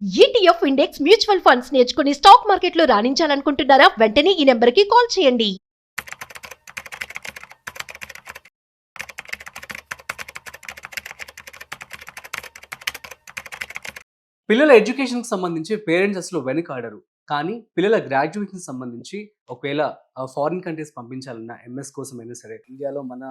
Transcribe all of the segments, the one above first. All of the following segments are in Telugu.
ఈటీఎఫ్ ఇండెక్స్ మ్యూచువల్ ఫండ్స్ నేర్చుకుని స్టాక్ మార్కెట్లో రాణించాలనుకుంటున్నారా? వెంటనే ఈ నెంబర్కి కాల్ చేయండి. పిల్లల ఎడ్యుకేషన్‌కి సంబంధించి పేరెంట్స్ అసలు వెనకాడరు. కానీ పిల్లల గ్రాడ్యుయేషన్‌కి సంబంధించి ఒకవేళ ఫారిన్ కంట్రీస్ పంపించాలన్నా, ఎంఎస్ కోసమైనా సరే, ఇండియాలో మన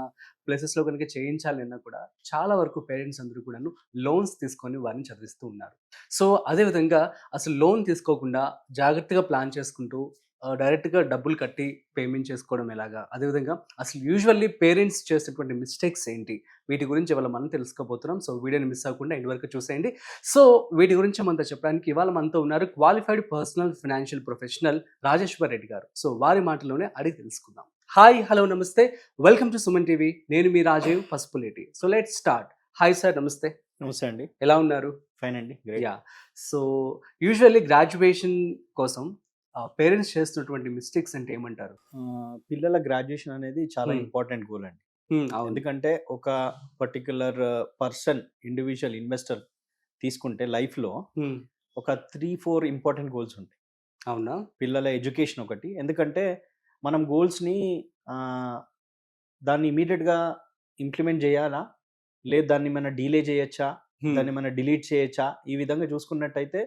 ప్లేసెస్‌లో గనుక చేయించాలన్నా కూడా చాలా వరకు పేరెంట్స్ అందరూ కూడాను లోన్స్ తీసుకొని వారిని చదివిస్తూ ఉన్నారు. సో, అదే విధంగా అసలు లోన్ తీసుకోకుండా జాగ్రత్తగా ప్లాన్ చేసుకుంటూ డైరెక్ట్‌గా డబ్బులు కట్టి పేమెంట్ చేసుకోవడం ఎలాగా? అదేవిధంగా అసలు యూజువల్లీ పేరెంట్స్ చేసేటువంటి మిస్టేక్స్ ఏంటి? వీటి గురించి ఇవాళ మనం తెలుసుకోబోతున్నాం. సో, వీడియోని మిస్ అవ్వకుండా ఎండ్ వరకు చూసేయండి. సో, వీటి గురించి మనతో చెప్పడానికి ఇవాళ మనతో ఉన్నారు qualified personal financial professional Rajeshwar Reddy గారు. సో, వారి మాటల్లోనే అడిగి తెలుసుకుందాం. Hi, hello, namaste. Welcome to Suman TV. నేను మీ Rajeev Pasupuleti. So, let's start. Hi sir, namaste. Namaste అండి. ఎలా ఉన్నారు? ఫైన్ అండి. Great. Yeah! So, usually graduation కోసం పేరెంట్స్ చేస్తున్నటువంటి మిస్టేక్స్ అంటే ఏమంటారు? పిల్లల గ్రాడ్యుయేషన్ అనేది చాలా Hmm. ఇంపార్టెంట్ గోల్ అండి. అవును. ఎందుకంటే ఒక పర్టిక్యులర్ పర్సన్, ఇండివిజువల్ ఇన్వెస్టర్ తీసుకుంటే లైఫ్లో హ్మ్. ఒక 3-4 ఇంపార్టెంట్ గోల్స్ ఉంటాయి. అవునా? పిల్లల ఎడ్యుకేషన్ ఒకటి. ఎందుకంటే మనం గోల్స్ని దాన్ని ఇమీడియట్గా ఇంప్లిమెంట్ చేయాలా, లేదు దాన్ని మనం డీలే చేయొచ్చా, దాన్ని మనం డిలీట్ చేయొచ్చా, ఈ విధంగా చూసుకున్నట్టయితే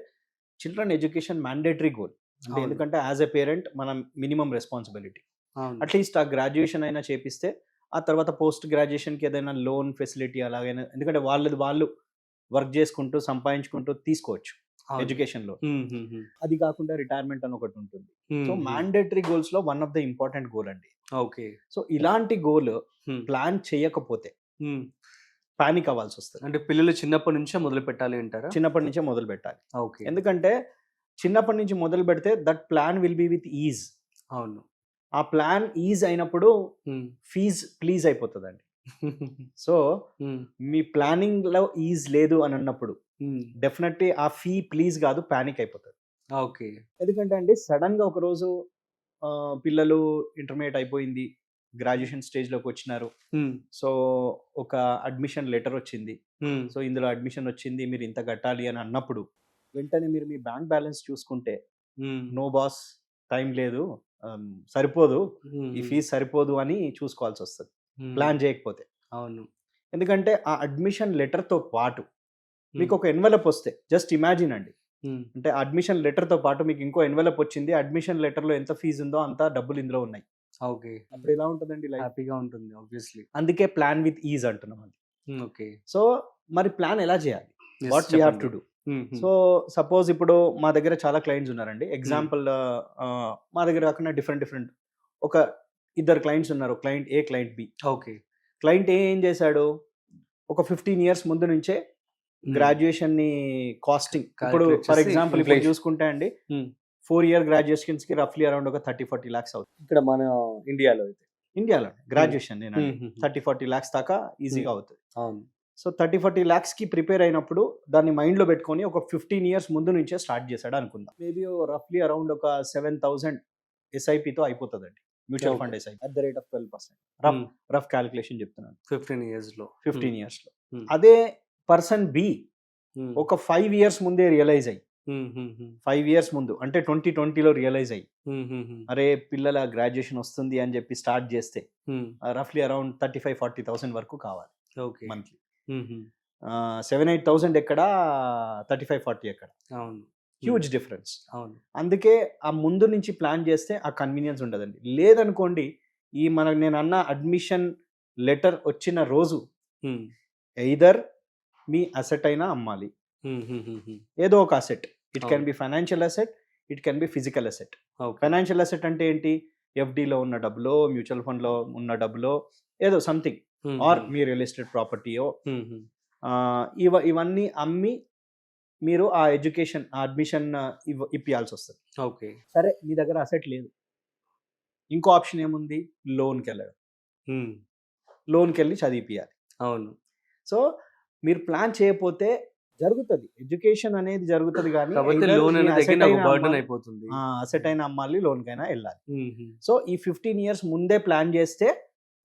చిల్డ్రన్ ఎడ్యుకేషన్ మ్యాండేటరీ గోల్. అంటే అవును. ఎందుకంటే యాజ్ ఎ పేరెంట్ మనం మినిమం రెస్పాన్సిబిలిటీ అవును. అట్లీస్ట్ ఆ గ్రాడ్యుయేషన్ అయినా చేపిస్తే ఆ తర్వాత పోస్ట్ గ్రాడ్యుయేషన్కి ఏదైనా లోన్ ఫెసిలిటీ అలాగైనా, ఎందుకంటే వాళ్ళు వర్క్ చేసుకుంటూ సంపాదించుకుంటూ తీసుకోవచ్చు అవును. ఎడ్యుకేషన్లో. హ్మ్. హ్మ్. హ్మ్. అది కాకుండా రిటైర్మెంట్ అని ఒకటి ఉంటుంది. So hmm. మ్యాండేటరీ గోల్స్లో one of the important goal అండి. ఓకే. సో ఇలాంటి గోల్ హ్మ్. ప్లాన్ చేయకపోతే హ్మ్. పానిక్ అవ్వాల్సి వస్తుంది. అంటే పిల్లలు చిన్నప్పటి నుంచే మొదలు పెట్టాలి అంటారా? చిన్నప్పటి నుంచే మొదలు పెట్టాలి. ఓకే. ఎందుకంటే చిన్నప్పటి నుంచి మొదలు పెడితే that plan will be with ease. అవును. ఆ ప్లాన్ ఈజ్ అయినప్పుడు హ్మ్. ఫీజ్ ప్లీజ్ అయిపోతుందండి. సో హ్మ్. మీ ప్లానింగ్లో ఈజ్ లేదు అని అన్నప్పుడు హ్మ్. డెఫినెట్లీ ఆ ఫీ ప్లీజ్ కాదు, ప్యానిక్ అయిపోతుంది. ఓకే. ఎందుకంటే అండి సడన్గా ఒకరోజు పిల్లలు ఇంటర్మీడియట్ అయిపోయింది, గ్రాడ్యుయేషన్ స్టేజ్లోకి వచ్చినారు. హ్మ్. సో ఒక అడ్మిషన్ లెటర్ వచ్చింది. హ్మ్. సో ఇందులో అడ్మిషన్ వచ్చింది, మీరు ఇంత కట్టాలి అని అన్నప్పుడు వెంటనే మీరు మీ బ్యాంక్ బ్యాలెన్స్ చూసుకుంటే హ్మ్. నో బాస్, టైం లేదు, సరిపోదు, హ్మ్. ఈ ఫీజు సరిపోదు అని చూసుకోవాల్సి వస్తుంది హ్మ్. ప్లాన్ చేయకపోతే. అవును. ఎందుకంటే ఆ అడ్మిషన్ లెటర్తో పాటు హ్మ్. మీకు ఒక ఎన్వెలప్ వస్తే, జస్ట్ ఇమాజిన్ అండి, హ్మ్. అంటే అడ్మిషన్ లెటర్తో పాటు మీకు ఇంకో ఎన్వెలప్ వచ్చింది, అడ్మిషన్ లెటర్లో ఎంత ఫీజు ఉందో అంత డబ్బులు ఇందులో ఉన్నాయి. ఓకే. అప్పుడు ఎలా ఉంటుందండి లైఫ్? హ్యాపీగా ఉంటుంది ఆబ్వియస్లీ. అందుకే ప్లాన్ విత్ ఈజ్ అంటున్నాం అది. ఓకే. సో మరి ప్లాన్ ఎలా చేయాలి? Yes, వాట్ వీ హ్యావ్ చెప్పండి. To do? హ్మ్. హ్మ్. సో సపోజ్ ఇప్పుడు మా దగ్గర చాలా క్లయింట్స్ ఉన్నారండి. ఎగ్జాంపుల్ మా దగ్గర కాకుండా డిఫరెంట్ ఒక ఇద్దరు క్లయింట్స్ ఉన్నారు. క్లయింట్ ఏ, క్లయింట్ బి. ఓకే. క్లయింట్ ఏ ఏం చేశాడు, ఒక 15 ఇయర్స్ ముందు నుంచే హ్మ్. గ్రాడ్యుయేషన్‌ని కాస్టింగ్, ఇప్పుడు Calculate ఫర్ చేసి ఎగ్జాంపుల్ ఇప్పుడు inflation. చూసుకుంటే అండి హ్మ్. 4 ఇయర్ గ్రాడ్యుయేషన్స్‌కి రఫ్లీ అరౌండ్ ఒక 30-40 లాక్స్ అవుతుంది. ఇక్కడ మన ఇండియాలో అయితే. ఇండియాలో గ్రాడ్యుయేషన్ నేనండి హ్మ్. 30-40 లాక్స్ దాకా ఈజీగా అవుతుంది. అవును. సో 30-40 లాక్స్‌కి ప్రిపేర్ అయినప్పుడు దాన్ని మైండ్‌లో పెట్టుకొని ఒక 15 ఇయర్స్ ముందు నుంచే స్టార్ట్ చేశాడు అనుకుందాం. మేబీ రఫ్లీ అరౌండ్ ఒక 7,000 ఎస్ఐపితో అయిపోతుందండి. Mutual fund SIP at the rate of 12%. హ్మ్. రఫ్ క్యాలిక్యులేషన్ చెప్తున్నాను. 15 ఇయర్స్‌లో. 15 ఇయర్స్‌లో. హ్మ్. అదే పర్సన్ బి హ్మ్. ఒక 5 ఇయర్స్ ముందే రియలైజ్ అయ్యి, హ్మ్. హ్మ్. హ్మ్. 5 ఇయర్స్ ముందు అంటే 2020లో రియలైజ్ అయ్యి, హ్మ్. హ్మ్. హ్మ్. అరే పిల్లల గ్రాడ్యుయేషన్ వస్తుంది అని చెప్పి స్టార్ట్ చేస్తే హ్మ్. రఫ్లీ అరౌండ్ 35-40,000 వరకు కావాలి ఓకే. మంత్లీ. హ్మ్. హ్మ్. 7-8,000 ఎక్కడ, 35-40 ఎక్కడ, అవును. Huge difference. అవును. అందుకే ఆ ముందు నుంచి ప్లాన్ చేస్తే ఆ కన్వీనియన్స్ ఉండదండి. లేదనుకోండి, ఈ నేను అన్న అడ్మిషన్ లెటర్ వచ్చిన రోజు హ్మ్. ఎయిదర్ మీ అసెట్ అయినా అమ్మాలి, హ్మ్. హ్మ్. హ్మ్. హ్మ్. ఏదో ఒక అసెట్. ఇట్ కెన్ అవును. B financial asset, it can be physical asset. Okay. Financial asset అంటే ఏంటి? ఎఫ్డీలో ఉన్న డబ్బులో, మ్యూచువల్ ఫండ్లో ఉన్న డబ్బులో, ఏదో సంథింగ్, హ్మ్. ఆర్ హ్మ్. మీ రియల్ ఎస్టేట్ ప్రాపర్టీయో, హ్మ్. హ్మ్. ఇవన్నీ అమ్మి మీరు ఆ ఎడ్యుకేషన్ ఆ అడ్మిషన్ ఇప్పియాల్సి వస్తుంది. ఓకే. సరే మీ దగ్గర అసెట్ లేదు, ఇంకో ఆప్షన్ ఏముంది? లోన్కి వెళ్ళడం. హ్మ్. లోన్కి వెళ్ళి చదివిపియాలి. అవును. సో మీరు ప్లాన్ చేయకపోతే జరుగుతుంది, ఎడ్యుకేషన్ అనేది జరుగుతుంది, కానీ కాబట్టి లోన్ అనేది అగైన్ ఒక బర్డెన్ అయిపోతుంది. అసెట్ అయినా అమ్మాలి, లోన్కైనా వెళ్ళాలి. హ్మ్. హ్మ్. సో ఈ 15 ఇయర్స్ ముందే ప్లాన్ చేస్తే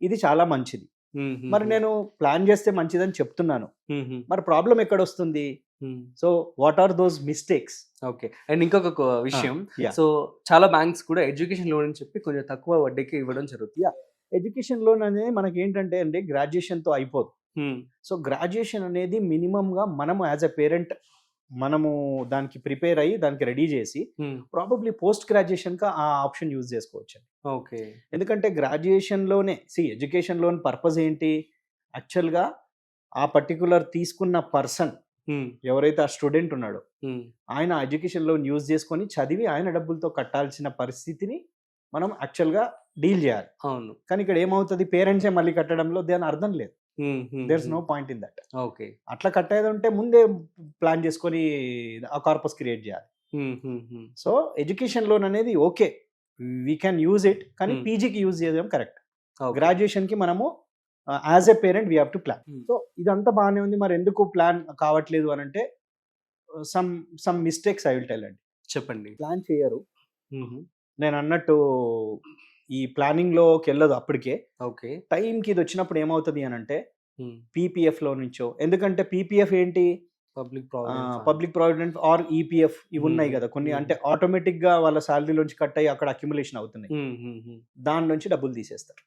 ఇది చాలా మంచిది. హ్మ్. హ్మ్. మరి నేను ప్లాన్ చేస్తే మంచిదని చెప్తున్నాను, హ్మ్. హ్మ్. మరి ప్రాబ్లం ఎక్కడ వస్తుంది? So what are those mistakes? Okay. And ఇంకొక విషయం, yeah. సో చాలా బ్యాంక్స్ కూడా ఎడ్యుకేషన్ లోన్ అని చెప్పి కొంచెం తక్కువ వడ్డీకి ఇవ్వడం జరుగుతుంది. ఎడ్యుకేషన్ లోన్ అనేది మనకి ఏంటంటే అండి గ్రాడ్యుయేషన్తో అయిపోదు. సో గ్రాడ్యుయేషన్ అనేది మినిమంగా మనము యాజ్ ఎ పేరెంట్ మనము దానికి ప్రిపేర్ అయ్యి దానికి రెడీ చేసి ప్రాబబ్లీ పోస్ట్ గ్రాడ్యుయేషన్గా ఆ ఆప్షన్ యూజ్ చేసుకోవచ్చు. ఓకే. ఎందుకంటే గ్రాడ్యుయేషన్లోనే ఎడ్యుకేషన్ లోన్ పర్పస్ ఏంటి, యాక్చువల్గా ఆ పర్టికులర్ తీసుకున్న పర్సన్ ఎవరైతే ఆ స్టూడెంట్ ఉన్నాడో ఆయన ఎడ్యుకేషన్ లోన్ యూజ్ చేసుకొని చదివి ఆయన డబ్బులతో కట్టాల్సిన పరిస్థితిని మనం యాక్చువల్గా డీల్ చేయాలి. అవును. కానీ ఇక్కడ ఏమవుతుంది, పేరెంట్సే మళ్ళీ కట్టడంలో దాని అర్థం లేదు. There is no point in that. Okay. అట్లా కట్టేది ఉంటే ముందే ప్లాన్ చేసుకొని ఆ కార్పస్ క్రియేట్ చేయాలి. సో ఎడ్యుకేషన్ లోన్ అనేది okay, we can use it, కానీ పీజీకి యూజ్ చేయడం కరెక్ట్. గ్రాడ్యుయేషన్కి మనము as a parent we have to plan. So ఇదంతా బాగానే ఉంది, మరి ఎందుకు ప్లాన్ కావట్లేదు అని అంటే some mistakes I will tell అండి. చెప్పండి. ప్లాన్ చేయరు, నేను అన్నట్టు ఈ ప్లానింగ్ లోకి వెళ్ళదు అప్పటికే. ఓకే. టైంకి ఇది వచ్చినప్పుడు ఏమవుతుంది అని అంటే పీపీఎఫ్ లో నుంచో, ఎందుకంటే పీపీఎఫ్ ఏంటి, పబ్లిక్ ప్రావిడెంట్ ఆర్ ఈపీఎఫ్ ఇవి ఉన్నాయి కదా కొన్ని, అంటే ఆటోమేటిక్ గా వాళ్ళ శాలరీ నుంచి కట్ అయ్యి అక్కడ అక్యుములేషన్ అవుతున్నాయి, దాని నుంచి డబ్బులు తీసేస్తారు.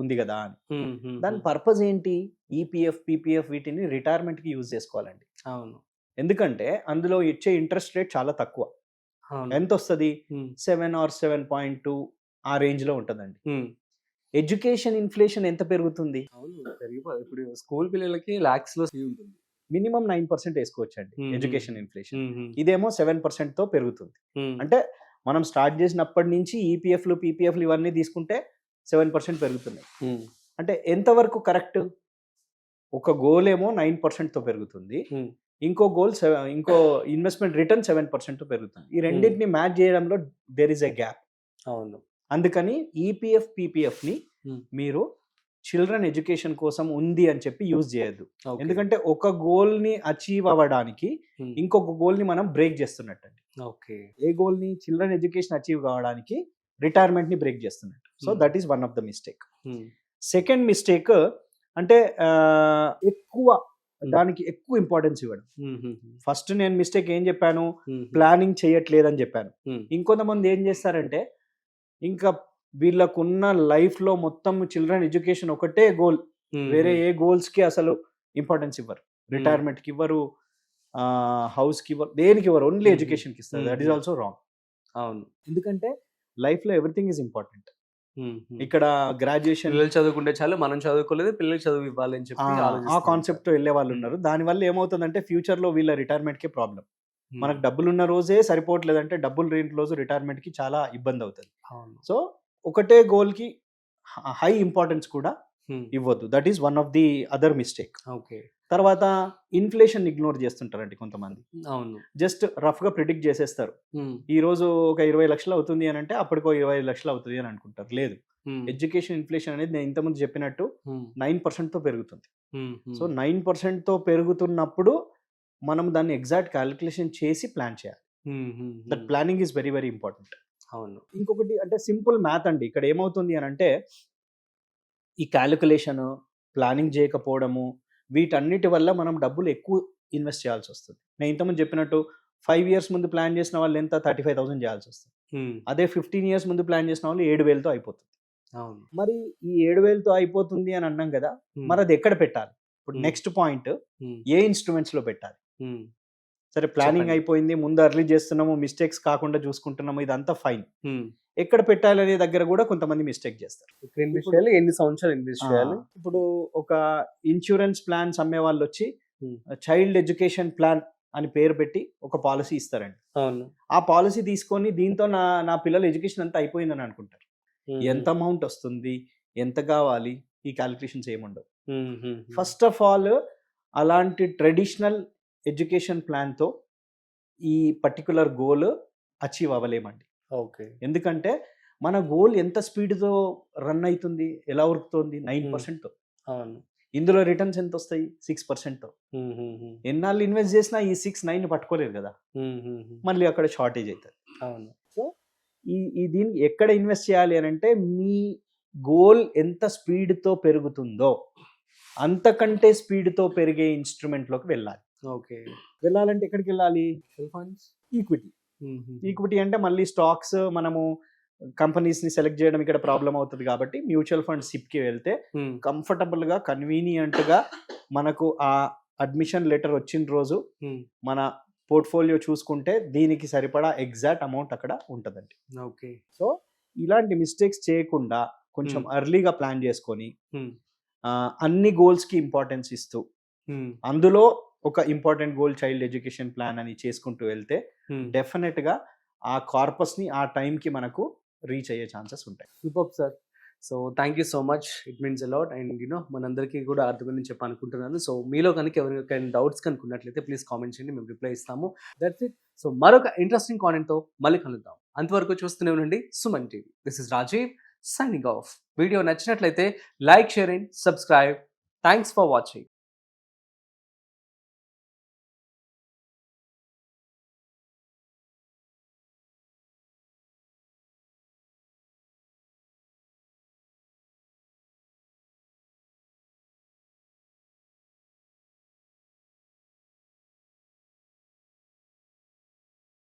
ఉంది కదా అని. దాని పర్పస్ ఏంటి, ఈపీఎఫ్ పీపీఎఫ్ వీటిని రిటైర్మెంట్ కి యూజ్ చేసుకోవాలండి. అవును. ఎందుకంటే అందులో ఇచ్చే ఇంట్రెస్ట్ రేట్ చాలా తక్కువ. ఎంత వస్తుంది, 7 or 7.2 ఆ రేంజ్ లో ఉంటుందండి. ఎడ్యుకేషన్ ఇన్ఫ్లేషన్ ఎంత పెరుగుతుంది, ఇప్పుడు స్కూల్ పిల్లలకి లాక్స్ లో ఉంటుంది, మినిమం 9% వేసుకోవచ్చండి ఎడ్యుకేషన్ ఇన్ఫ్లేషన్. ఇదేమో 7% తో పెరుగుతుంది. అంటే మనం స్టార్ట్ చేసినప్పటి నుంచి ఈపీఎఫ్లు పీపీఎఫ్లు ఇవన్నీ తీసుకుంటే 7% పెరుగుతున్నాయి. అంటే ఎంతవరకు కరెక్ట్, ఒక గోల్ ఏమో 9% తో పెరుగుతుంది, ఇంకో గోల్ ఇంకో ఇన్వెస్ట్మెంట్ రిటర్న్ 7% తో పెరుగుతుంది. ఈ రెండింటిని మ్యాచ్ చేయడంలో దేర్ ఇస్ ఎ గ్యాప్. అవును. అందుకని ఈపీఎఫ్ పీపీఎఫ్ ని మీరు చిల్డ్రన్ ఎడ్యుకేషన్ కోసం ఉంది అని చెప్పి యూజ్ చేయొద్దు. ఎందుకంటే ఒక గోల్ ని అచీవ్ అవ్వడానికి ఇంకొక గోల్ ని మనం బ్రేక్ చేస్తున్నట్టు. ఓకే. ఏ గోల్ ని, చిల్డ్రన్ ఎడ్యుకేషన్ అచీవ్ కావడానికి రిటైర్మెంట్ ని బ్రేక్ చేస్తున్నట్టు. So that is one of the mistake. Second mistake అంటే దానికి ఎక్కువ ఇంపార్టెన్స్ ఇవ్వడం. ఫస్ట్ నేను మిస్టేక్ ఏం చెప్పాను, ప్లానింగ్ చేయట్లేదని చెప్పాను. ఇంకొంతమంది ఏం చేస్తారంటే ఇంకా వీళ్ళకున్న లైఫ్ లో మొత్తం చిల్డ్రన్ ఎడ్యుకేషన్ ఒకటే గోల్, వేరే ఏ గోల్స్ కి అసలు ఇంపార్టెన్స్ ఇవ్వరు. రిటైర్మెంట్ కి ఇవ్వరు, హౌస్ కి ఇవ్వరు, దేనికి ఇవ్వరు, ఓన్లీ ఎడ్యుకేషన్ కి ఇస్తారు. That is also wrong. అవును. ఎందుకంటే లైఫ్ లో ఎవ్రీథింగ్ ఈజ్ ఇంపార్టెంట్. ఇక్కడ గ్రాడ్యుయేషన్ పిల్లలు చదువుకుంటే చాలు, మనం చదువుకోలేదు, పిల్లలకి చదువు ఇవ్వాలి అని చెప్పి ఆ కాన్సెప్ట్ తో వెళ్ళే వాళ్ళు ఉన్నారు. దానివల్ల ఏమవుతుందంటే ఫ్యూచర్ లో వీళ్ళ రిటైర్మెంట్ కి ప్రాబ్లం. మనకు డబ్బులు ఉన్న రోజే సరిపోవట్లేదంటే డబ్బులు లేని రోజు రిటైర్మెంట్ కి చాలా ఇబ్బంది అవుతుంది. సో ఒకటే గోల్ కి హై ఇంపార్టెన్స్ కూడా ఇవ్వద్దు. That is one of the other mistake. Okay. తర్వాత ఇన్ఫ్లేషన్ ఇగ్నోర్ చేస్తుంటారండి కొంతమంది. అవును. జస్ట్ రఫ్ గా ప్రిడిక్ట్ చేసేస్తారు, ఈ రోజు ఒక 20 లక్షలు అవుతుంది అని అంటే అప్పటికో 25 లక్షలు అవుతుంది అని అనుకుంటారు. లేదు, ఎడ్యుకేషన్ ఇన్ఫ్లేషన్ అనేది నేను ఇంతకుముందు చెప్పినట్టు 9% తో పెరుగుతుంది. సో 9% తో పెరుగుతున్నప్పుడు మనం దాన్ని ఎగ్జాక్ట్ క్యాలిక్యులేషన్ చేసి ప్లాన్ చేయాలి. That planning is very very important. అవును. ఇంకొకటి అంటే సింపుల్ మ్యాథ్ అండి. ఇక్కడ ఏమవుతుంది అని అంటే ఈ క్యాలిక్యులేషన్, ప్లానింగ్ చేయకపోవడము, వీటన్నిటి వల్ల మనం డబ్బులు ఎక్కువ ఇన్వెస్ట్ చేయాల్సి వస్తుంది. నేను ఇంతకుముందు చెప్పినట్టు 5 years ముందు ప్లాన్ చేసిన వాళ్ళు ఎంత 35,000 చేయాల్సి వస్తుంది. అదే 15 years ముందు ప్లాన్ చేసిన వాళ్ళు 7,000తో అయిపోతుంది. అవును. మరి ఈ 7,000తో అయిపోతుంది అని అన్నాం కదా, మరి అది ఎక్కడ పెట్టాలి? ఇప్పుడు నెక్స్ట్ పాయింట్, ఏ ఇన్స్ట్రుమెంట్స్ లో పెట్టాలి? సరే ప్లానింగ్ అయిపోయింది, ముందు అర్లీ చేస్తున్నాము, మిస్టేక్స్ కాకుండా చూసుకుంటున్నాము, ఇదంతా ఫైన్. ఎక్కడ పెట్టాలనే దగ్గర కూడా కొంతమంది మిస్టేక్ చేస్తారు. ఎన్ని సంవత్సరాలు ఇన్వెస్ట్ చేయాలి? ఇప్పుడు ఒక ఇన్సూరెన్స్ ప్లాన్స్ అమ్మే వాళ్ళు వచ్చి చైల్డ్ ఎడ్యుకేషన్ ప్లాన్ అని పేరు పెట్టి ఒక పాలసీ ఇస్తారండి. ఆ పాలసీ తీసుకొని దీంతో నా పిల్లల ఎడ్యుకేషన్ అంతా అయిపోయిందని అనుకుంటారు. ఎంత అమౌంట్ వస్తుంది, ఎంత కావాలి, ఈ క్యాలిక్యులేషన్స్ ఏముండవు. ఫస్ట్ ఆఫ్ ఆల్ అలాంటి ట్రెడిషనల్ ఎడ్యుకేషన్ ప్లాన్తో ఈ పర్టికులర్ గోల్ అచీవ్ అవ్వలేమండి. ఓకే. ఎందుకంటే మన గోల్ ఎంత స్పీడ్తో రన్ అవుతుంది, ఎలా ఉరుకుతుంది, 9%తో. అవును. ఇందులో రిటర్న్స్ ఎంత వస్తాయి, 6%తో. ఎన్నాళ్ళు ఇన్వెస్ట్ చేసినా ఈ 6-9 పట్టుకోలేదు కదా, మళ్ళీ అక్కడ షార్టేజ్ అవుతుంది. అవును. సో ఈ దీనికి ఎక్కడ ఇన్వెస్ట్ చేయాలి అని అంటే మీ గోల్ ఎంత స్పీడ్తో పెరుగుతుందో అంతకంటే స్పీడ్తో పెరిగే ఇన్స్ట్రుమెంట్లోకి వెళ్ళాలి. ఓకే. వెళ్ళాలంటే ఎక్కడికి వెళ్ళాలి? Mutual funds. ఈక్విటీ. ఈక్విటీ అంటే మళ్ళీ స్టాక్స్ మనము కంపెనీస్ని సెలెక్ట్ చేయడం ఇక్కడ ప్రాబ్లం అవుతుంది కాబట్టి మ్యూచువల్ ఫండ్ సిప్కి వెళ్తే కంఫర్టబుల్గా కన్వీనియంట్గా మనకు ఆ అడ్మిషన్ లెటర్ వచ్చిన రోజు మన పోర్ట్ఫోలియో చూసుకుంటే దీనికి సరిపడా ఎగ్జాక్ట్ అమౌంట్ అక్కడ ఉంటుందండి. ఓకే. సో ఇలాంటి మిస్టేక్స్ చేయకుండా కొంచెం ఎర్లీగా ప్లాన్ చేసుకొని అన్ని గోల్స్కి ఇంపార్టెన్స్ ఇస్తూ అందులో ఒక important goal child education plan అని చేసుకుంటూ వెళ్తే డెఫినెట్గా ఆ కార్పస్ని ఆ టైంకి మనకు రీచ్ అయ్యే ఛాన్సెస్ ఉంటాయి. Super sir. So thank you so much. It means a lot. And మనందరికీ కూడా అర్థమని చెప్పి అనుకుంటున్నాను. సో మీలో కనుక ఎవరికైనా డౌట్స్ కనుక ఉన్నట్లయితే ప్లీజ్ కామెంట్ చేయండి, మేము రిప్లై ఇస్తాము. That's it. సో మరొక ఇంట్రెస్టింగ్ కాంటెంట్తో మళ్ళీ కలుద్దాం. అంతవరకు చూస్తూనే ఉండండి Suman TV. This is Rajeev signing off. Video నచ్చినట్లయితే like, share and subscribe. Thanks for watching.